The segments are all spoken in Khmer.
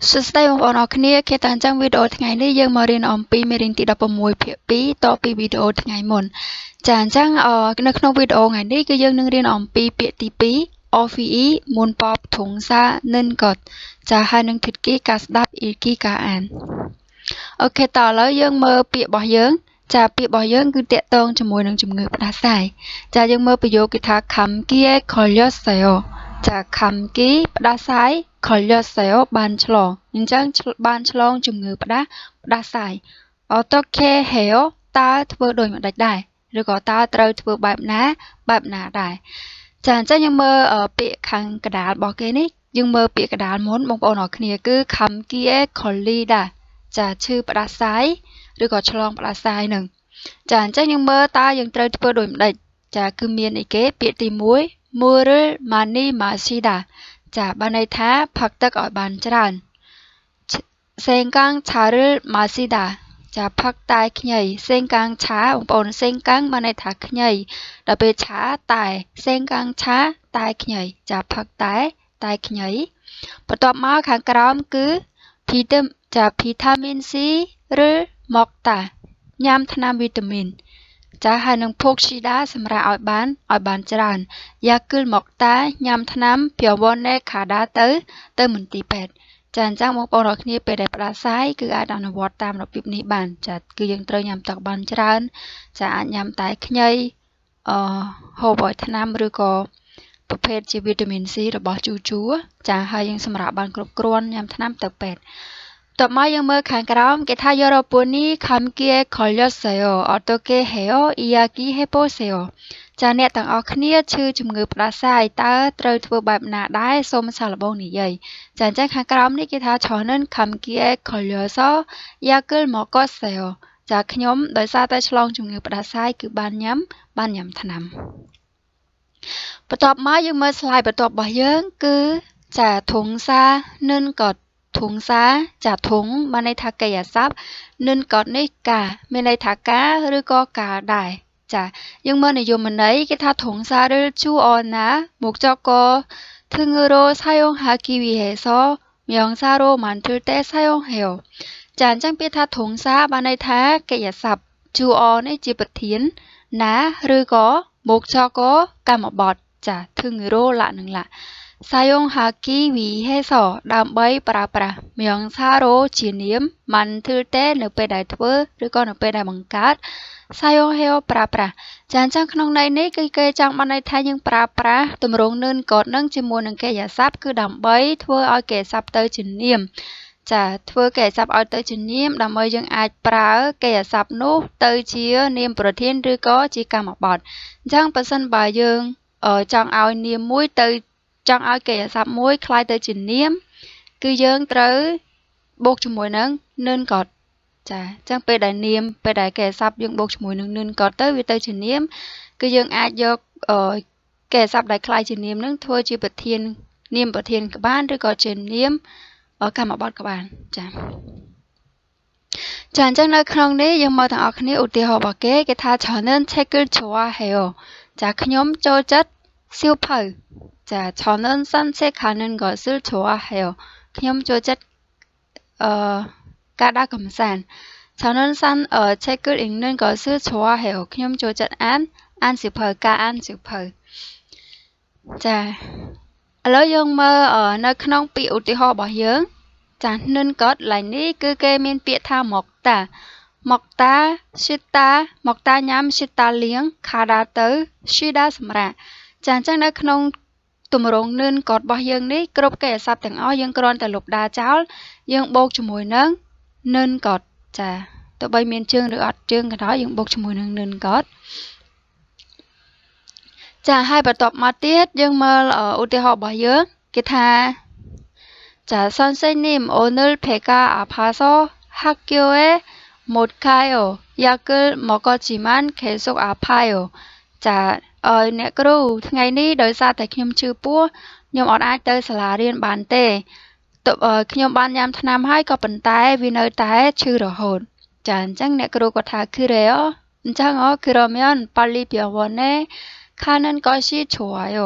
សួស្តីបងប្អូនអរគ្នាគេតាំងចាំវីដេអូថ្ងៃនេះយើងមករៀនអំពីមេរៀនទី16ភាគ2តពីវីដេអូថ្ងៃមុនចាអញ្ចឹងនៅក្នុងវីដេអូថ្ងៃនេះគឺយើងនឹងរៀនអំពីពាក្យទី2 OVE មុនបបធុងសានិនកតចាហើយនឹងធិតគីការស្ដាប់អ៊ីគីការអានអូខេតឥឡូវយើងមើលពាក្យរបស់យើងចាពាក្យរបស់យើងគឺតាក់ទងជាមួយនឹងជំងឺផ្ដាសាយចាយើងមើលប្រយោគគេថា 감기에 걸렸어요ចា감기ផ្ដាសាយ 걸렸어요 បានឆ្លងអញ្ចឹងបានឆ្លងជំងឺផ្ដាសាយ 어떻게 해요 តើធ្វើដូចម្ដេចដែរឬក៏តើត្រូវធ្វើបែបណាដែរចាអញ្ចឹងយើងមើលពាក្យខាងកណ្ដាលរបស់គេនេះយើងមើលពាក្យកណ្ដាលមុនបងប្អូនអរគ្នាគឺ 감기에 걸리다 ចាឈឺផ្ដាសាយឬក៏ឆ្លងផ្ដាសាយនឹងចាអញ្ចឹងយើងមើលតើយើងត្រូវធ្វើដូចម្ដេចចាគឺមានអីគេពាក្យទី1 물을 많이 마시다 ចាបានន័យថាផឹកទឹកឲ្យបានច្រើនសេងកាំងឆាឬម៉ាស៊ីដាចាផឹកតែខ្ញីសេងកាំងឆាបងប្អូនសេងកាំងបានន័យថាខ្ញីដល់ពេលឆាតែសេងកាំងឆាតែខ្ញីចាផឹកតែខ្ញីបន្ទាប់មកខាងក្រោមគឺវីតាមីន C ឬម៉ុកតាញ៉ាំថ្នាំវីតាមីនចាហើយនឹងភោគស៊ីដាសម្រាប់ឲ្យបានច្រើនយ៉ាគឹលម៉ុកតាញ៉ាំថ្នាំពីវ៉នណេខាដាទៅមន្ទីរពេទ្យចាអញ្ចឹងបងប្អូនអរគ្នាពេលដែលផ្ដាសាយគឺអាចអនុវត្តតាមរបៀបនេះបានចាគឺយើងត្រូវញ៉ាំទឹកបានច្រើនចាអាចញ៉ាំតែខ្ញីហូបឲ្យថ្នាំឬក៏ប្រភេទជាវីតាមីន C របស់ជូរចាហើយយើងសម្រាប់បានគ្រប់គ្រាន់ញ៉ាំថ្នាំទៅពេទ្យតបមកយើងមើលខាងក្រោមគេថា여러분이 감기에 걸렸어요. 어떻게 해요? 이야기해보세요. ចាអ្នកទាំងអស់គ្នាឈឺជំងឺផ្ដាសាយតើត្រូវធ្វើបែបណាដែរសូមសាកល្បងនិយាយចាអញ្ចឹងខាងក្រោមនេះគេថា 저는 감기에 걸려서 약을 먹었어요. ចាខ្ញុំដោយសារតែឆ្លងជំងឺផ្ដាសាយគឺបានញ៉ាំថ្នាំបន្ទាប់មកយើងមើល slide បន្ទាប់របស់យើងគឺចាធុងសានិនកតធុងសាចាធុងបានន័យថាកិរិយាសព្ទនិនកតនេះការមានន័យថាការឬក៏កាលដែរចាយើងមើលនិយមន័យគេថាធុងសារឬជូអណាមកចក등으로 사용하기 위해서 명사로 만들 때 사용해요 ចាអញ្ចឹងពាក្យថាធុងសាបានន័យថាកិរិយាសព្ទជូអនេះជាប្រធានណាឬក៏មកចកកម្មបទចា등으로លៈនឹងលៈ사용하기 위해서ដើម្បីប្រើប្រាស់មៀងសារោជានាមមិនធ្វើទេនៅពេលដែលធ្វើឬក៏នៅពេលដែលបង្កើត사용해요ប្រើប្រាស់ចាអញ្ចឹងក្នុងន័យនេះគឺគេចង់បានន័យថាយើងប្រើប្រាស់ទម្រង់និនកតនឹងជាមួយនឹងកិរិយាសព្ទគឺដើម្បីធ្វើឲ្យកិរិយាសព្ទទៅជានាមចាធ្វើកិរិយាសព្ទឲ្យទៅជានាមដើម្បីយើងអាចប្រើកិរិយាសព្ទនោះទៅជានាមប្រធានឬក៏ជាកម្មបទអញ្ចឹងបើសិនបើយើងចង់ឲ្យនាមមួយទៅចង់ឲ្យកិរិយាសព្ទមួយคล้ายទៅជានាមគឺយើងត្រូវបូកជាមួយនឹងនិនកតចាអញ្ចឹងពេលដែលកិរិយាសព្ទយើងបូកជាមួយនឹងនិនកតទៅវាទៅជានាមគឺយើងអាចយកកិរិយាសព្ទដែលคล้ายជានាមនឹងធ្វើជាប្រធាននាមប្រធានក៏បានឬក៏ជានាមកម្មបទក៏បានចាអញ្ចឹងនៅក្នុងនេះយើងមើលទាំងអស់គ្នាឧទាហរណ៍របស់គេថា 저는 책을 좋아해요 ចាខ្ញុំចូលចិត្តសៀវភៅ자, 저는 산책하는 것을 좋아해요. ខ្ញុំចូលចិត្តការដើរកម្សាន្ត 저는 책을 읽는 것을 좋아해요. ខ្ញុំចូលចិត្តអានសៀវភៅការអានសៀវភៅចាឥឡូវយើងមើលនៅក្នុងពាក្យឧទាហរណ៍របស់យើងចានិនកតឡើយនេះគឺគេមានពាក្យថាមកតាស៊ីតាញ៉ាំស៊ីតាលៀងខាដាទៅស៊ីដាសម្រាប់ចាអញ្ចឹងនៅក្នុងទម្រង់និនកតរបស់យើងនេះគ្រប់កិរិយាសព្ទទាំងអស់យើងគ្រាន់តែលុបដាចោលយើងបូកជាមួយនឹងនិនកតចាទោះបីមានជើងឬអត់ជើងក៏ដោយយើងបូកជាមួយនឹងនិនកតចាហើយបន្ទាប់មកទៀតយើងមើលឧទាហរណ៍របស់យើងគេថា자, 선생님, 오늘 배가 아파서 학교에 못 가요. 약을 먹었지만 계속 아파요. 자, អ្នកគ្រូថ្ងៃនេះដោយសារតែខ្ញុំឈឺពោះខ្ញុំអត់អាចទៅសាលារៀនបានទេខ្ញុំបានញ៉ាំថ្នាំហើយក៏ប៉ុន្តែវានៅតែឈឺរហូតចាអញ្ចឹងអ្នកគ្រូក៏ថា 그래요? អញ្ចឹង그러면 빨리 병원에 가는 것이 좋아요.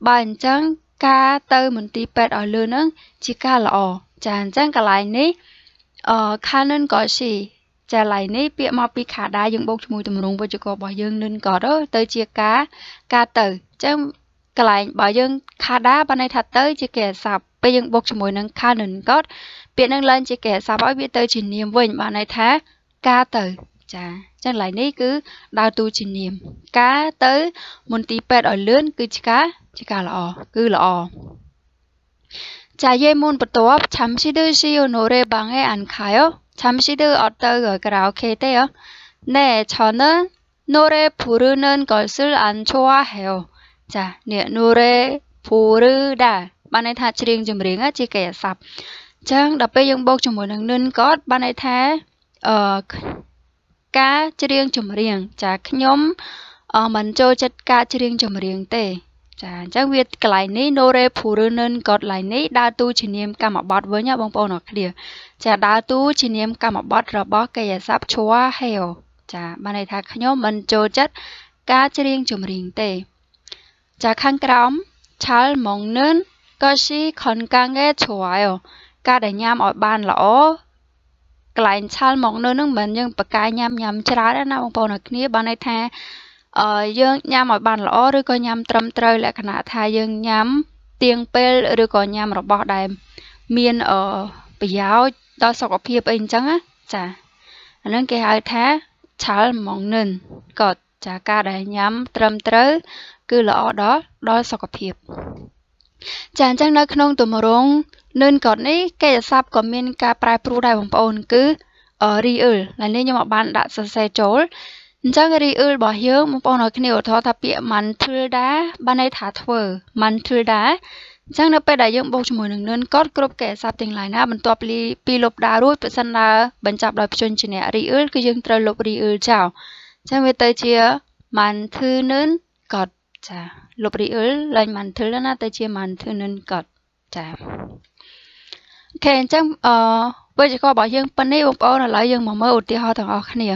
បើអញ្ចឹងការទៅមន្ទីរពេទ្យឲ្យលឿននឹងជាការល្អ ចាអញ្ចឹងកន្លែងនេះCanon ក៏ជាចាកន្លែងនេះពាក្យមកពីខាដាយើងបូកជាមួយទម្រង់វេយ្យាករណ៍របស់យើងនឹងក៏ទៅជាការទៅអញ្ចឹងកន្លែងបើយើងខាដាបានន័យថាទៅជាកិរិយាសព្ទពេលយើងបូកជាមួយនឹង Canon ក៏ពាក្យនឹងឡើងជាកិរិយាសព្ទឲ្យវាទៅជានាមវិញបានន័យថាការទៅចាអញ្ចឹងកន្លែងនេះគឺដើរតួជានាមការទៅមន្ទីរពេទ្យឲ្យលឿនគឺជាការល្អគឺល្អ자, 예문បន្ទាប់ 잠시 드시오 노래방에 안 가요? 잠시 드 어떤 가라오케 때요? 네, 저는 노래 부르는 것을 안 좋아해요. 자, 네, 노래 부르다. bạn ấy tha chiêng chùm riêng á, chỉ kẻ sập. Chẳng đập bây dân bốc chùm một nâng nâng có bạn ấy tha cá chiêng chùm riêng. Chà, nhóm mình cho chất cá chiêng chùm riêng tê.ចាអញ្ចឹងវាកន្លែងនេះ Nore Purunen ក៏កន្លែងនេះដើរតួជានាមកម្មបត្តិវិញបងប្អូនអរគ្នាចាដើរតួជានាមកម្មបត្តិរបស់កិរិយាសព្ទ Chua Heo ចាបានន័យថាខ្ញុំមិនចូលចិត្តការច្រៀងចម្រៀងទេចាខាងក្រោម Chal Mongnen Koshi Konkange Choayo ការដែលញ៉ាំឲ្យបានល្អកន្លែង Chal Mongnen នឹងមិនយើងបកាយញ៉ាំច្រើនណាបងប្អូនអរគ្នាបានន័យថាយើងញ៉ាំឲ្យបានល្អឬក៏ញ៉ាំត្រឹមត្រូវលក្ខណៈថាយើងញ៉ាំទៀងពេលឬក៏ញ៉ាំរបស់ដែលមានប្រយោជន៍ដល់សុខភាពអីអញ្ចឹងណាចាអាហ្នឹងគេហៅថាឆាល់ម៉ងនិនក៏ចាការដែលញ៉ាំត្រឹមត្រូវគឺល្អដល់សុខភាពចាអញ្ចឹងនៅក្នុងទម្រង់និនក៏នេះកិរិយាសព្ទក៏មានការប្រែប្រួលដែរបងប្អូនគឺរីអ៊ឺលហើយនេះខ្ញុំបានដាក់សរសេរចូលអញ្ចឹងរីអ៊ឺលរបស់យើងបងប្អូនអរគ្នាឧទាហរណ៍ថាពាក្យ Mantilda បានន័យថាធ្វើ Mantilda អញ្ចឹងនៅពេលដែលយើងបូកជាមួយនឹងនិនក៏គ្រប់កិរិយាសព្ទទាំងឡាយណាបន្ទាប់ពីលុបដារួចប្រសិនបើបញ្ចប់ដោយព្យញ្ជនៈរីអ៊ឺលគឺយើងត្រូវលុបរីអ៊ឺលចោលអញ្ចឹងវាទៅជា Mantilden ក៏ចាលុបរីអ៊ឺលឡើង Mantilda ណាទៅជា Mantilden ក៏ចាអូខេអញ្ចឹងវេយ្យាករណ៍របស់យើងប៉ុណ្នេះបងប្អូនឥឡូវយើងមកមើលឧទាហរណ៍ទាំងអស់គ្នា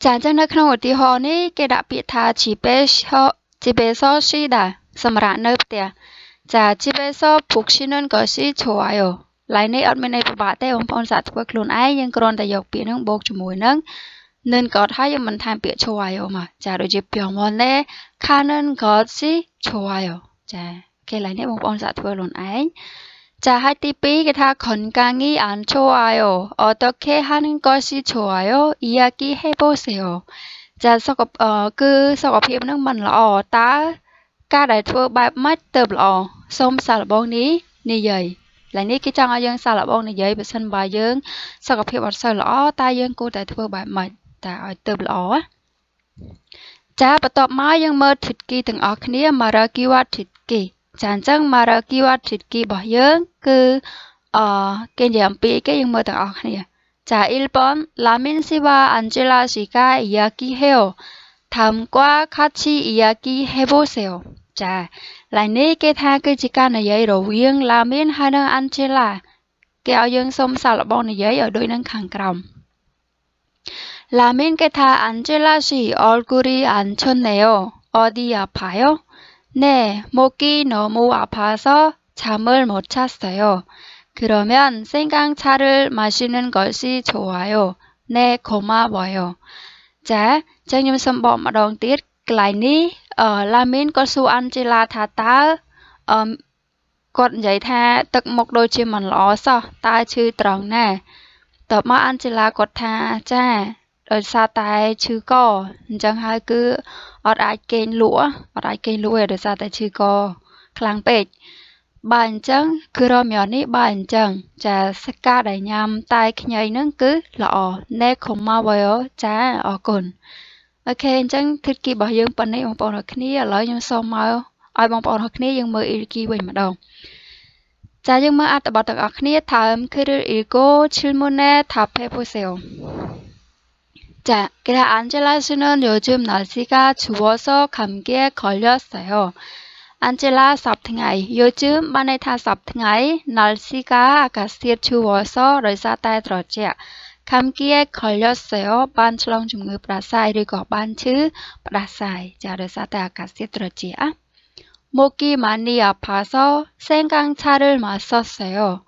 ចាអញ្ចឹងនៅក្នុងឧទាហរណ៍នេះគេដាក់ពាក្យថា 집에서 쉬다 សម្រាប់នៅផ្ទះចា 집에서 푹 쉬는 것이 좋아요 ឡើយនេះអត់មានន័យពិបាកទេបងប្អូនសាកធ្វើខ្លួនឯងយើងគ្រាន់តែយកពាក្យហ្នឹងបូកជាមួយនឹងនឹងក៏ហើយយើងមិនថែមពាក្យ 좋아요 មកចាដូចជា 병원에 가는 것이 좋아요 ចាគេឡើយនេះបងប្អូនសាកធ្វើខ្លួនឯង자, 할 때 삐기타 건강이 안 좋아요. 어떻게 하는 것이 좋아요? 이야기해보세요. 자, 그 속업히는 만ល្អតើការដែលធ្វើបែបម៉េចទៅល្អសូមសាកល្បងនិយាយឡើយនេះគេចង់ឲ្យយើងសាកល្បងនិយាយបើសិនបើយើងសុខភាពអត់សូវល្អតើយើងគួរតែធ្វើបែបម៉េចតើឲ្យទៅល្អចាបន្ទាប់មកយើងមើលធិតគីទាំងអស់គ្នា Marakiwa ធិតគីចាអញ្ចឹង Marakiwa ធិតគីរបស់យើងគឺគេនិយាយអំពីគេយើងមើលទាំងអស់គ្នា자, 1번 라민 씨와 안젤라 씨가 이야기해요. 다음과 같이 이야기해보세요. 자, 라인이 게타 그 지가 너희 로윙 라민 하는 안젤라. 깨어영 솜살봉 너희 어도이는 강그럼. 라민 게타 안젤라 씨 얼굴이 안 좋네요. 어디 아파요? 네, 목이 너무 아파서 잠을 못 잤어요. 그러면 생강차를 마시는 것이 좋아요. 네, 고마워요. 자, 장님 선보 마동 tiết cái này Lamin có su Angela tha ta còn vậy tha tật một đôi chim mình lọ sao ta chư tròn nè tập mà Angela có tha cha rồi sao tai chư co chẳng hai cứ ở ai kênh lúa rồi sao tai chư co khlang pet bạn chẳng cứ rồi miòn ní bạn chẳng cha ska đại nham tai nhảy nâng cứ lọ nè không mau vào cha ở cồn ok chẳng thiết kỳ bảo dương phần này bằng bọn học ní ở lại nhưng sau mà ai bằng bọn học ní nhưng mới ý kỳ bình mà đâu cha nhưng mà ăn tập bảo học ní thầm cứ được ý cô 질문에 답해보세요 자, 그래 안젤라 씨는 요즘 날씨가 추워서 감기에 걸렸어요. 안젤라 섭ថ្ងៃ 요즘 ban này tha 섭ថ្ងៃ 날씨가 아가씨 추워서 러사타에 들었지야. 감기에 걸렸어요. ban 처럼 증거 프라사이 그리고 ban chữ 프라사이. 자, 러사타에 아가씨 들었지야. 목이 많이 아파서 생강차를 마셨어요.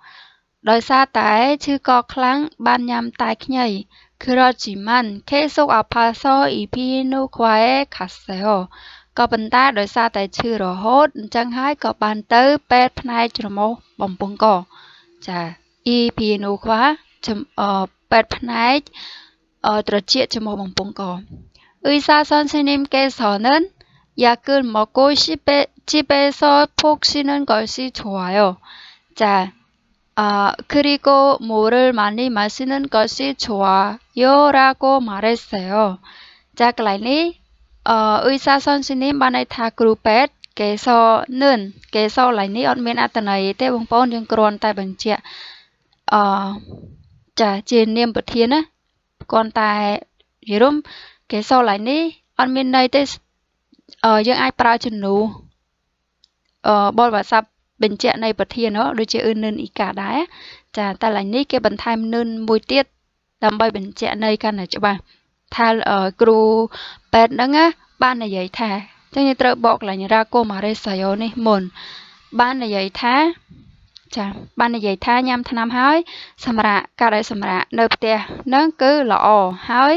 널사다에 즐거클랑 반냠 딸kn이 그러지만 계속 아파서 이비인후과에 갔어요. cóបន្តែដោយសារតែឈឺរហូតអញ្ចឹងហើយក៏បានទៅពេទ្យផ្នែកច្រមុះបំពង់កចា EPNU과 ពេទ្យផ្នែកត្រចៀកច្រមុះបំពង់ក 의사 선생님께서는 약을 먹고 집에서 푹 쉬는 것이 좋아요. 자, 그리고 물을 많이 마시는 것이 좋아요라고 말했어요. 자, 그라니 의사 선생님 បានន័យថាគ្រូពេទ្យគេសនឹងគេសឡើយនេះអត់មានអត្ថន័យទេបងប្អូនយើងគ្រាន់តែបញ្ជាក់ចាជានាមប្រធានណាគ្រាន់តែនិយាយរួមគេសឡើយនេះអត់មានន័យទេយើងអាចប្រើជំនួបលភាសាបញ្ជាក់នៃប្រធានដូចជានិនអ៊ីកាដែរចាតែឡើយនេះគេបន្ថែមនិនមួយទៀតដើម្បីបញ្ជាក់ន័យកាន់តែច្បាស់ថាគ្រូពេទ្យហ្នឹងណាបាននិយាយថាអញ្ចឹងយើងត្រូវបកកន្លែងរ៉ាកូម៉ារេសាយ៉ូនេះមុនបាននិយាយថាចាបាននិយាយថាញ៉ាំថ្នាំហើយសម្រាប់ការដែលសម្រាប់នៅផ្ទះហ្នឹងគឺល្អហើយ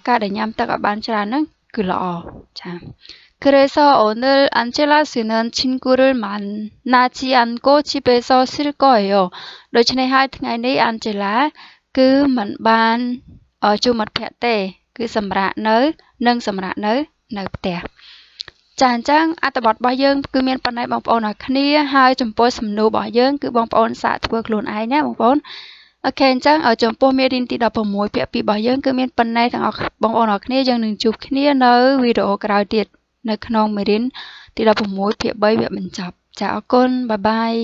ការដែលញ៉ាំទឹកឲ្យបានច្រើនហ្នឹងគឺល្អចា 그래서 오늘 안젤라 씨는 친구를 만나지 않고 집에서 쉴 거예요. ដូច្នេះហើយថ្ងៃនេះអានជេឡាគឺមិនបានជួបមិត្តភក្តិទេគឺសម្រាប់នៅនិងសម្រាប់នៅផ្ទះចាអញ្ចឹងអត្ថបទរបស់យើងគឺមានប៉ុណ្ណេះបងប្អូនអរគ្នាហើយចំពោះសំណួររបស់យើងគឺបងប្អូនសាកធ្វើខ្លួនឯងណាបងប្អូនអូខេអញ្ចឹងចំពោះមេរៀនទី16ពាក្យពីររបស់យើងគឺមានប៉ុណ្ណេះទាំងអស់បងប្អូនអរគ្នាយើងនឹងជួបគ្នានៅវីដេអូក្រោយទៀតនៅក្នុងមេរៀនទី16ភាគ3វគ្គបញ្ចប់ចាអរគុណបាយបាយ